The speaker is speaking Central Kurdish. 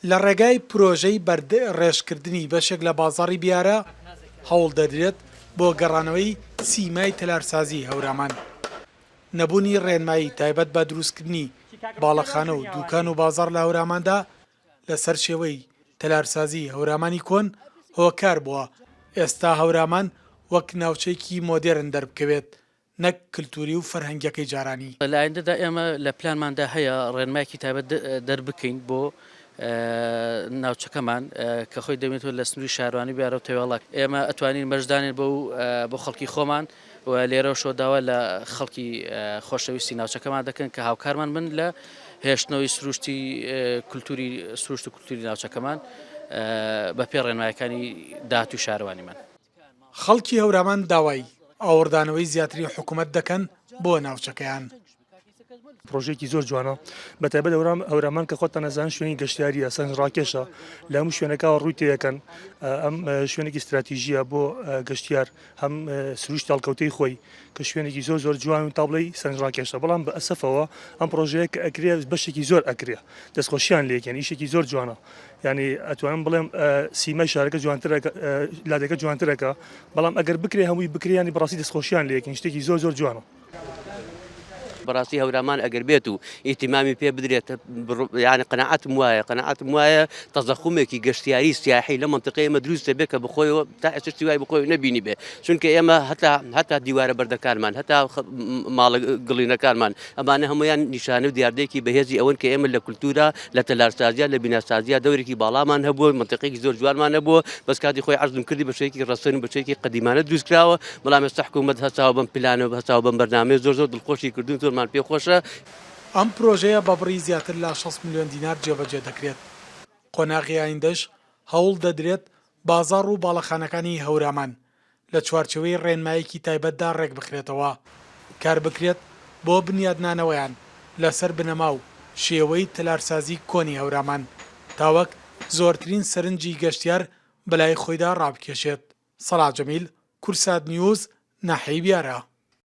لە ڕێگای پرۆژەی ڕێژکردنی بەشێک لە بازاڕی بیارە هەوڵ دەدرێت بۆ گەڕانەوەی سیمای تەلارسازی هەورامان. نەبوونی ڕێنمایی تایبەت بە دروستکردنی باڵەخانە و دوکان و بازار لە هەوراماندا لەسەر شێوەی تەلارسازی هەورامانی کۆن هۆکار بووە ئێستا هەورامان وەک ناوچەیەکی مۆدێرن دەربکەوێت نەک کللتوری و فەرهەنگیەکەی جارانی. لە ئایندەدا ئێمە لە پلانماندا هەیە ڕێنمایەکی تایبەت دەربکەین بۆ ناوچەکەمان کە خۆی دەمێتەوە لە سنووری شاروانی بیارە و تێوەڵک ئێمە ئەتوانین بەشدانێن بۆ خەڵکی خۆمان و لێرە شۆداوە لە خەڵکی خۆشەویستی ناوچەکەمان دەکەن کە هاوکارمان من لە هێشتنەوەی سروشتی کولتوری سروشت و کولتوری ناوچەکەمان بە پێ ڕێنمایەکانی داهاتووی شارەوانیمان. خەڵکی هەورامان داوای ئاوردانەوەی زیاتری حکوومەت دەکەن بۆ ناوچەکەیان. پرۆژێکی زۆر جوانە بەتایبەت هەورامان کە خۆتان نەزان شوێنی گەشتیاریە سەرنجڕاکێشە لە هەموو شوێنەکەەوە ڕووی تێەکەن ئەم شوێنێکی استراتیژیە بۆ گەشتیار هەم سروشت هەڵکەوتەی خۆی کە شوێنێکی زۆر جوان و تابلەی سەرنجڕاکێشە بەڵام بە ئەسفەوە ئەم پرۆژەیە کە ئەکرێ بەشێکی زۆر ئەکرێ دەستخۆشییان لێکێن ئیشێکی زۆر جوانە یعنی ئەتوانم بڵێم سیمای شارەکە جوانترەکە لادەکە جوانترەکە بەڵام ئەگەر بکرێ هەمووی بکریانی بەڕاستی دەستخۆشییان لێکن شتێکی زۆر جوانە. بەڕاستی هەورامان ئەگەر بێت و ئیتیمامی پێ بدرێت یعنی قەناعەتم وایە تەزەخومێکی گەشتیاری سیاحی لە منطقەی ئێمە دروستە بێت کە بخۆیەوە تا ئەستی وای بخۆی نەبینی بێ چونکە ئێمە هەتا دیوارە بەردەکانمان هەتا ماڵە گڵینەکانمان ئەمانە هەمویان نیشانە و دیاردەیەکی بەهێزی ئەوەن کە ئێمە لە کولتورە لە تەلارسازیە لە بیناسازیە دەورێکی باڵامان هەبووە منطقەیەکی زۆر جوانمان هەبووە بەس کاتی خۆی عەرزم کردی بەشێکی ڕەسەن و بەشێکی قەدیمانە دروستکراوە بەڵام ئێستا حکوومەت هەساوە بەم پلانە و هەساوە بەم بەرنامەیە زۆر دڵخۆشی کردوون زۆرمان پێ خۆشە. ئەم پرۆژەیە بە بڕی زیاتر لە 6 میلیۆن دینار جێبەجێ دەکرێت. قۆناغی ئایندەش هەوڵ دەدرێت بازاڕ و باڵەخانەکانی هەورامان لە چوارچەوەی ڕێنمایەکی تایبەتدا ڕێک بخرێتەوە کار بکرێت بۆ بنیادنانەوەیان لەسەر بنەما و شێوەی تەلارسازی کۆنی هەورامان تاوەک زۆرترین سەرنجی گەشتیار بەلای خۆیدا ڕابکێشێت. سەلاح جەمیل، کورسات نیوز، ناحەی بیارە.